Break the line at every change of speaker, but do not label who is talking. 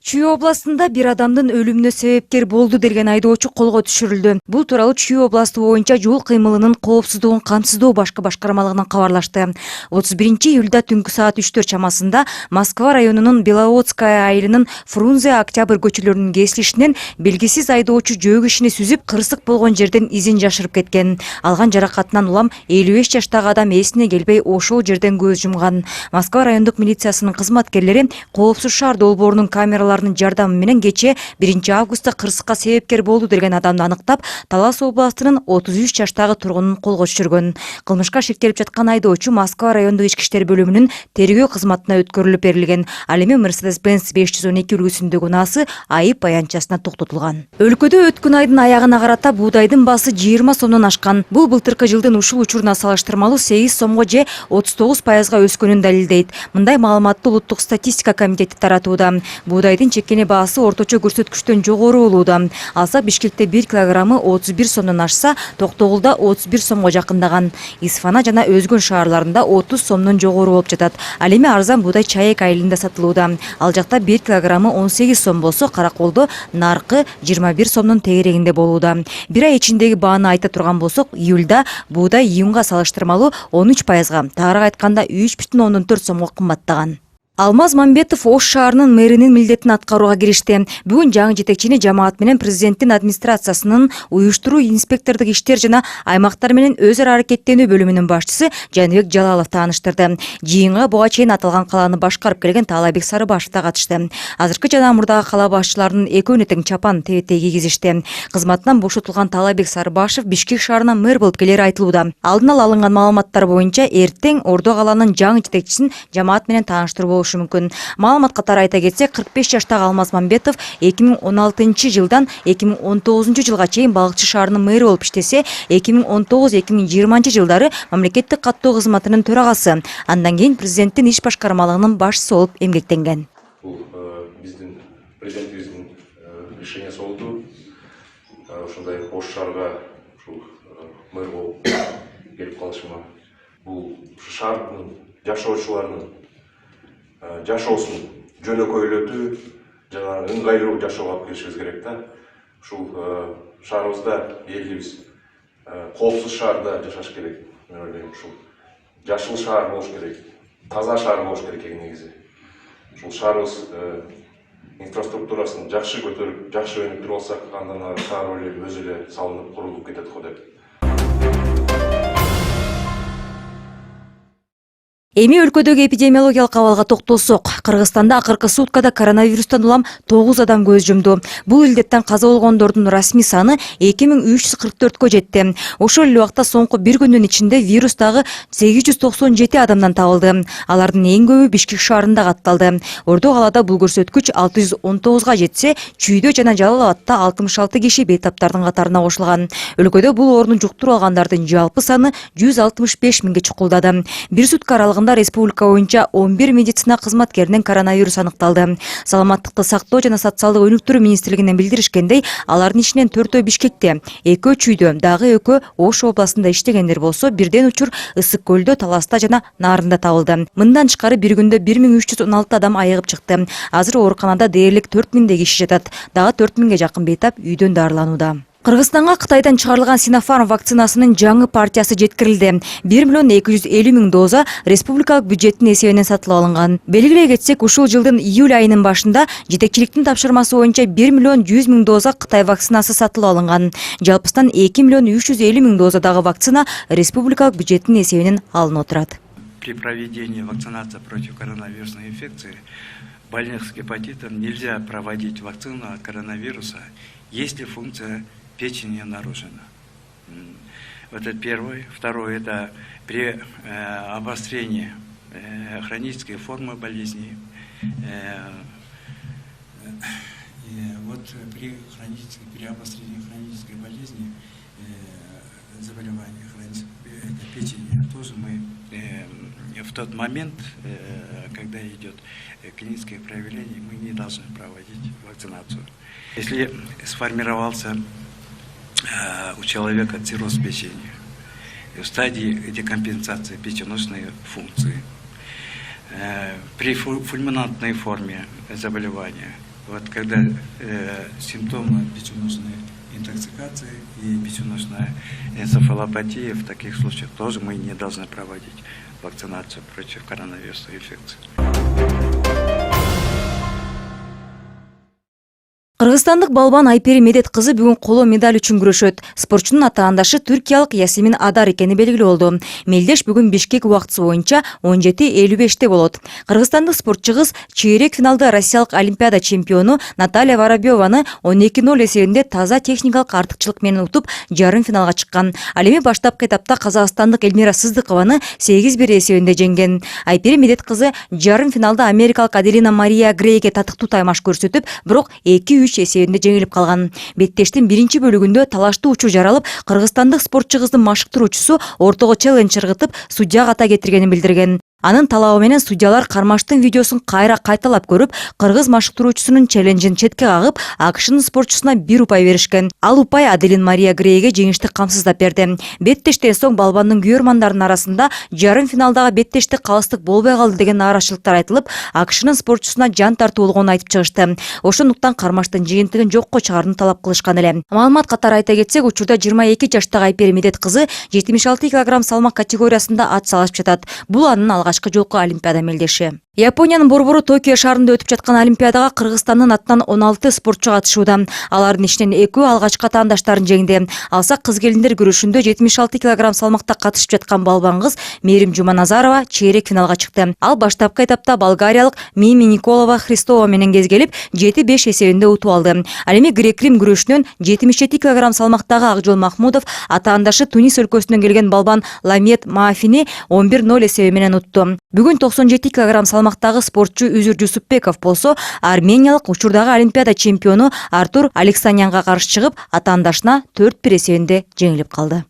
Чүй областында бир адамдын өлүмүнө себепкер болду деген айдоочу колго түшүрүлдү. Бул тууралуу Чүй областы боюнча жол кыймылынын коопсуздугун камсыздоо башкы башкармалыгынан кабарлашты. 31-июлда түнкү саат 3 чамасында Москва районунун Беловодская айылынын Фрунзе Октябрь көчөлөрүнүн кесилишинен белгисиз айдоочу жөө кишини сүзүп, кырсык болгон жерден изин жашырып кеткен. Алган жаракатынан улам 55 жаштагы адам эсине келбей ошол жерден көз жумган. Москва райондук милициясынын кызматкерлери коопсуз шаар долбоорунун камераларынын жардамы менен кече 1 августта кырсыкка себепкер болду деген адамды аныктап, Талас областынын 33 жаштагы тургунун колго түшүргөн. Кылмышка шектелип жаткан айдоочу Москва райондук ички иштер бөлүмүнүн тергөө кызматына өткөрүлүп берилген. Ал эми Mercedes-Benz 512 үлгүсүндөгү унаасы айып аянтчасына токтотулган. Өлкөдө өткөн айдын аягына карата буудайдын баасы 20 сомдон ашкан. Бул былтыркы жылдын ушул учуруна салыштырмалуу 8 сомго же 39%га өскөнүн далилдейт. Мындай маалыматты Улуттук статистика комитети таратууда. Буудайдын чекене баасы орточо көрсөткүчтөн жогору болууда. Алса Бишкекте 1 килограммы 31 сомдон ашса, Токтогулда 31 сомго жакындаган. Исфана жана өзгөн шаарларында 30 сомдон жогору болуп жатат. Ал эми арзан буудай Чаек айылында сатылууда. Ал жакта 1 килограммы 18 сом болсо, Караколдо наркы 21 сомдун тегерегинде болууда. Бир ай ичиндеги бааны айта турган болсок, июлда буудай июнга салыштырмалуу 13%га, таарык айтканда 3,4 сомго кымбаттаган. Алмаз Мамбетов Ош шаарынын мэринин милдетин аткарууга киришти. Бүгүн жаңы жетекчини жамаат менен президенттин администрациясынын уюштуруу, инспектордук иштер жана аймактар менен өз ара аракеттенүү бөлүмүнүн башчысы Жаныбек Жалалов тааныштырды. Жыйынга буга чейин аталган калааны башкарып келген Таалайбек Сарыбашев да катышты. Азыркы жана мурдагы кала башчыларынын экөөнө тең чапан тебетей кийгизишти. Кызматынан бошотулган Таалайбек Сарыбашев Бишкек шаарына мэр болуп келери айтылууда. Алдын ала алынган маалыматтар боюнча эртең Ордо каланын жаңы жетекчисин жамаат менен тааныштыруу мүмкүн. Маалымат катары айта кетсек, 45 жаштагы Алмаз Мамбетов 2016 жылдан 2019 жылга чейин Балыкчы шаарынын мэри болуп иштесе, 2019-2020 жылдары мамлекеттик каттоо кызматынын төрагасы, андан кийин президенттин иш башкармалыгынын башчысы болуп эмгектенген.
Бул биздин президентибиздин решениясы болду. Ушундай Ош шаарга ушул мэр болуп келип калышыма. Бул шаардын жашоочуларынын жашоосун жөнөкөйлөтүү жана ыңгайлуу жашоого алып келишибиз керек да. Ушул шаарыбызда элибиз коопсуз шаарда жашаш керек. Мен ойлойм, ушул жашыл шаар болуш керек, таза шаар болуш керек негизи. Ушул шаарыбыз инфраструктурасын жакшы көтөрүп, жакшы өнүктүрүп алсак, андан ары шаар өзү эле салынып курулуп кетет го деп.
Эми өлкөдөгү эпидемиологиялык абалга токтолсок, Кыргызстанда акыркы суткада коронавирустан улам 9 адам көз жумду. Бул илдеттен каза болгондордун расмий саны 2344кө жетти. Ошол эле убакта соңку бир күндүн ичинде вирус дагы 897 адамдан табылды. Алардын эң көбү Бишкек шаарында катталды. Ордо калада бул көрсөткүч 619га жетсе, Чүйдө жана Жалал Абадта 66 киши бейтаптардын катарына кошулган. Өлкөдө бул оорууну жуктуруп алгандардын жалпы саны 165 миңге чукулдады. Бир сутка аралыгында республика боюнча 11 медицина кызматкеринен коронавирус аныкталды. Саламаттыкты сактоо жана социалдык өнүктүрүү министрлигинен билдиришкендей, алардын ичинен 4-өө Бишкекте, 2-өө Чүйдө, дагы 2-өө Ош областында иштегендер болсо, бирден учур Ысык көлдө, Таласта жана Нарында табылды. Мындан тышкары бир күндө 1316 адам айыгып чыкты. Азыр ооруканада дээрлик 4000 киши жатат. Дагы 4000ге жакын бейтап үйдөн дарыланууда. Кыргызстанга Кытайдан чыгарылган Sinopharm вакцинасынын жаңы партиясы жеткирилди. 1,250,000 доза республикалык бюджеттин эсебинен сатылып алынган. Белгилей кетсек, ушул жылдын июль айынын башында жетекчиликтин тапшырмасы боюнча 1,100,000 доза Кытай вакцинасы сатылып алынган. Жалпысынан 2,350,000 доза дагы вакцина республикалык бюджеттин эсебинен алынып отурат.
При проведении вакцинации против коронавирусной инфекции больных с гепатитом нельзя проводить вакцину от коронавируса, если функция печени нарушена. Вот это первое. Второе, это при обострении хронической формы болезни. Вот при обострении хронической болезни, заболевания печени, тоже мы в тот момент, когда идет клиническое проявление, мы не должны проводить вакцинацию. Если сформировался у человека цирроз печени, в стадии декомпенсации печеночной функции, при фульминантной форме заболевания Вот когда симптомы печеночной интоксикации и печеночной энцефалопатии, в таких случаях тоже мы не должны проводить вакцинацию против коронавирусной инфекции.
Кыргызстандык балбан Айпери Медет кызы бүгүн коло медаль үчүн күрөшөт. Спортчунун ата-андашы түркиялык Ясемин Адар экени белгилүү болду. Мелдеш бүгүн Бишкек убактысы боюнча 17:55 болот. Кыргызстандык спортчу кыз чейрек финалда россиялык олимпиада чемпиону Наталья Воробьеваны 12-0 эсебинде таза техникалык артыкчылык менен утуп, жарым финалга чыккан. Ал эми баштапкы этапта казакстандык Эльмира Сыздыкованы 8-1 эсебинде жеңген. Айпери Медет кызы жарым финалда америкалык Аделина Мария Грейге татыктуу таймаш көрсөтүп, бирок 2-3 эсебинде жеңилип калган. Беттештин биринчи бөлүгүндө талаштуу учуу жаралып, кыргызстандык спортчу кыздын машыктыруучусу ортого челлендж ыргытып, судья ката кетиргенин билдирген. Анын талабы менен судьялар кармаштын видеосун кайра кайталап көрүп, кыргыз машыктыруучусунун челленджин четке кагып, АКШнын спортчусуна 1 упай беришкен. Ал упай Аделин Мария Грейге жеңишти камсыздап берди. Беттештен соң балбандын күйөрмандарынын арасында жарым финалдагы беттешти калыстык болбой калды деген нааразычылыктар айтылып, АКШнын спортчусуна жан тартуулугун айтып чыгышты. Ошондуктан кармаштын жыйынтыгын жокко чыгарууну талап кылышкан эле. Маалымат катары айта кетсек, учурда 22 жаштагы Айпери Медет кызы 76 кг салмак категориясында ат салышып жатат. Бул анын алгачкы жолку олимпиада мелдеши. Япониянын борбору Токио шаарында өтүп жаткан олимпиадага Кыргызстандын атынан 16 спортчу катышууда. Алардын ичинен 2 алгачкы атаандаштарын жеңди. Алсак кыз келиндер күрөшүндө 76 кг салмакта катышып жаткан балбан кыз Мерим Жуманазарова чейрек финалга чыкты. Ал баштапкы этапта болгариялык Мими Николова Христова менен кезгелип 7-5 эсебинде утуп алды. Ал эми грек-рим күрөшүнөн 77 кг салмактагы Акжол Махмудов атаандашы Тунис өлкөсүнөн келген балбан Ламет Маафини 11-0 эсеби менен утту. Бүгүн 97 кг салмактагы спортчу Үзүр Жусупбеков болсо, армениялык учурдагы олимпиада чемпиону Артур Алексанянга каршы чыгып, атаандашына 4-1 эсебинде жеңилип калды.